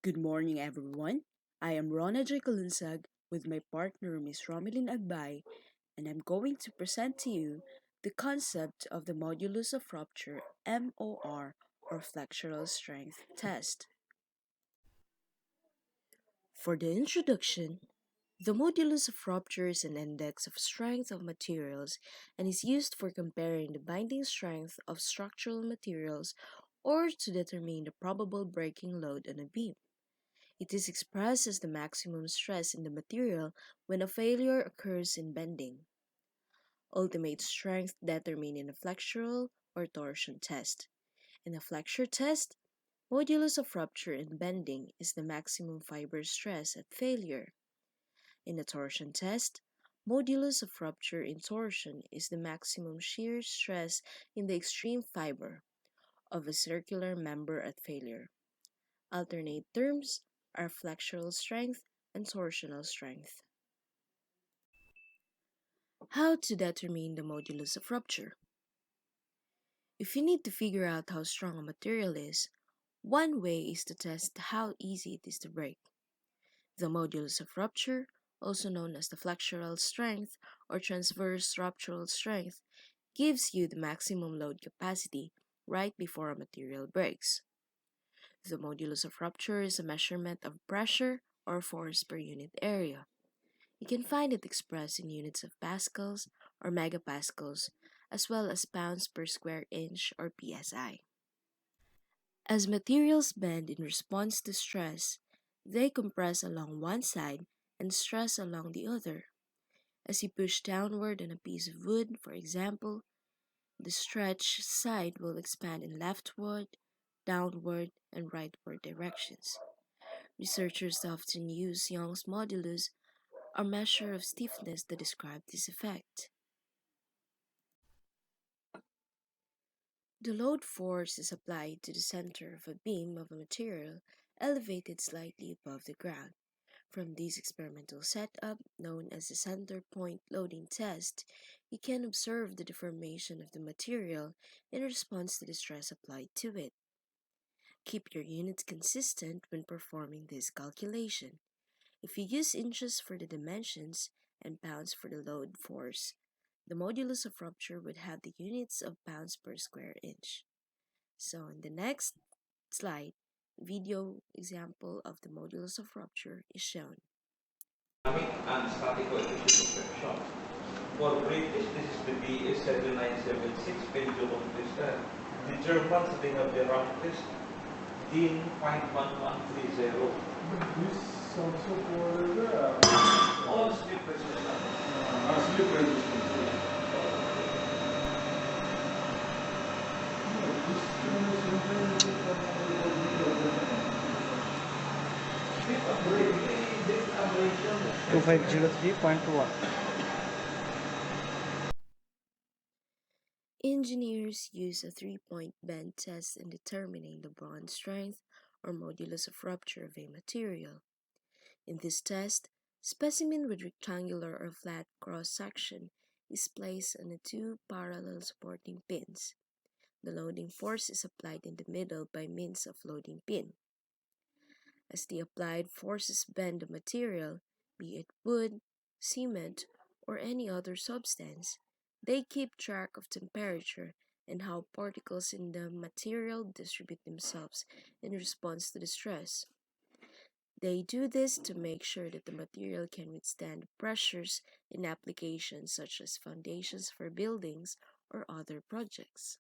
Good morning, everyone. I am Rona Calunsag with my partner, Miss Romelyn AGBAY, and I'm going to present to you the concept of the Modulus of Rupture (MOR) or Flexural Strength Test. For the introduction, the modulus of rupture is an index of strength of materials and is used for comparing the binding strength of structural materials or to determine the probable breaking load on a beam. It is expressed as the maximum stress in the material when a failure occurs in bending. Ultimate strength determined in a flexural or torsion test. In a flexure test, modulus of rupture in bending is the maximum fiber stress at failure. In a torsion test, modulus of rupture in torsion is the maximum shear stress in the extreme fiber of a circular member at failure. Alternate terms are flexural strength and torsional strength. How to determine the modulus of rupture? If you need to figure out how strong a material is, one way is to test how easy it is to break. The modulus of rupture, also known as the flexural strength or transverse ruptural strength, gives you the maximum load capacity right before a material breaks. The modulus of rupture is a measurement of pressure or force per unit area. You can find it expressed in units of pascals or megapascals, as well as pounds per square inch or psi. As materials bend in response to stress, they compress along one side and stress along the other. As you push downward on a piece of wood, for example, the stretched side will expand in leftward, downward, and rightward directions. Researchers often use Young's modulus, a measure of stiffness, to describe this effect. The load force is applied to the center of a beam of a material elevated slightly above the ground. From this experimental setup, known as the center point loading test, you can observe the deformation of the material in response to the stress applied to it. Keep your units consistent when performing this calculation. If you use inches for the dimensions and pounds for the load force, the modulus of rupture would have the units of pounds per square inch. So in the next slide, video example of the modulus of rupture is shown. And static coefficient of friction. For British, this is the BS7976 pendulum twister. The Germans, they have the round test, DIN 51130. This also for the All slip resistance. slip resistance. Slip abrasion. 2503.1. Engineers use a three-point bend test in determining the bond strength or modulus of rupture of a material. In this test, specimen with rectangular or flat cross-section is placed on the two parallel supporting pins. The loading force is applied in the middle by means of loading pin. As the applied forces bend the material, be it wood, cement, or any other substance, they keep track of temperature and how particles in the material distribute themselves in response to the stress. They do this to make sure that the material can withstand pressures in applications such as foundations for buildings or other projects.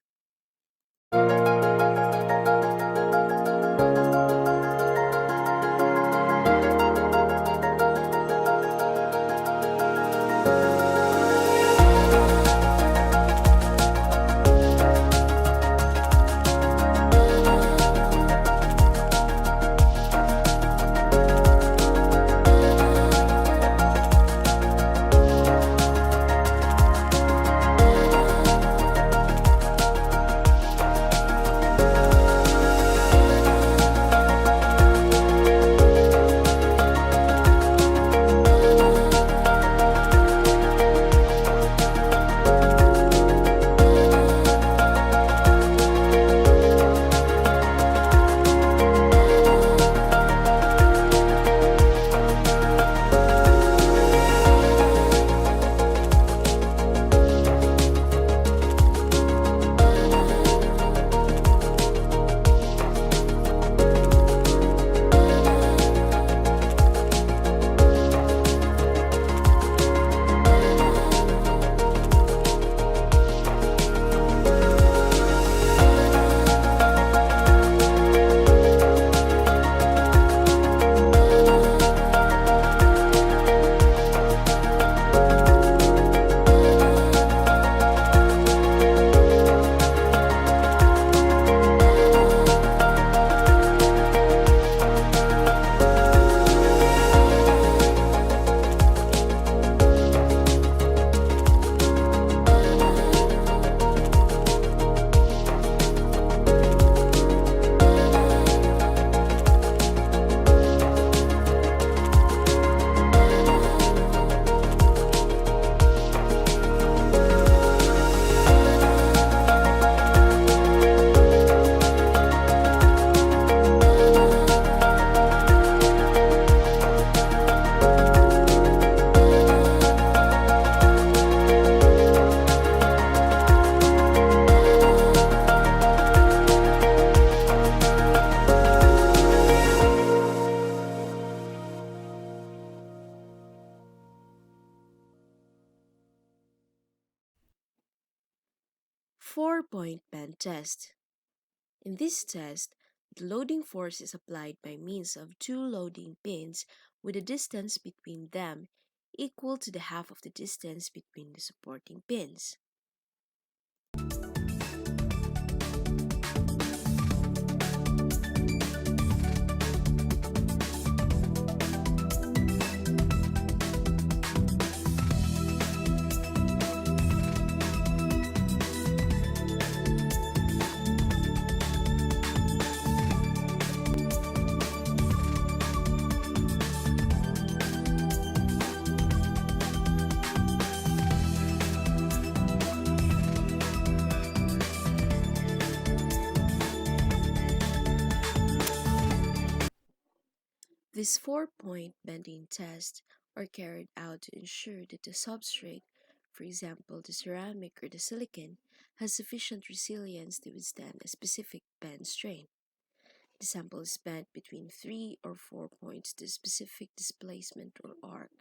3-point bend test. In this test, the loading force is applied by means of two loading pins with a distance between them equal to the half of the distance between the supporting pins. These 4-point bending tests are carried out to ensure that the substrate, for example the ceramic or the silicon, has sufficient resilience to withstand a specific bend strain. The sample is bent between 3 or 4 points to a specific displacement or arc.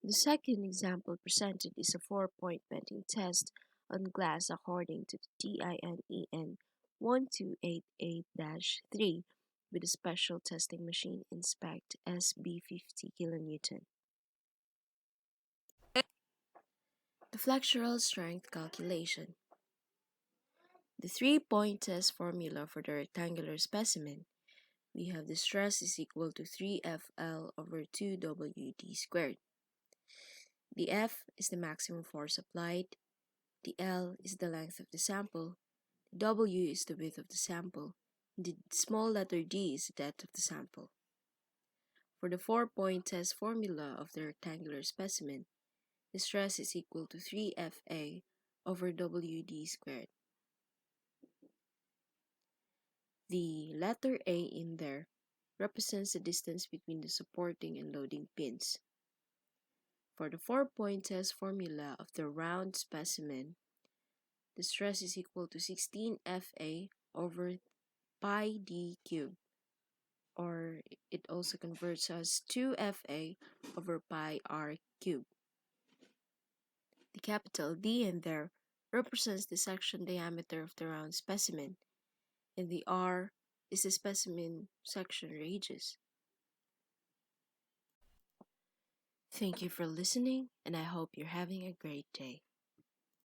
The second example presented is a 4-point bending test on glass according to the TIN 1288-3 with a special testing machine inspect SB50 kN. The flexural strength calculation. The 3-point test formula for the rectangular specimen, we have the stress is equal to 3FL over 2WD squared. The F is the maximum force applied, the L is the length of the sample, the W is the width of the sample, and the small letter d is the depth of the sample. For the 4-point test formula of the rectangular specimen, the stress is equal to 3FA over WD squared. The letter A in there represents the distance between the supporting and loading pins. For the 4-point test formula of the round specimen, the stress is equal to 16FA over pi d cubed, or it also converts as 2FA over pi r cubed. The capital D in there represents the section diameter of the round specimen, and the R is the specimen section radius. Thank you for listening, and I hope you're having a great day.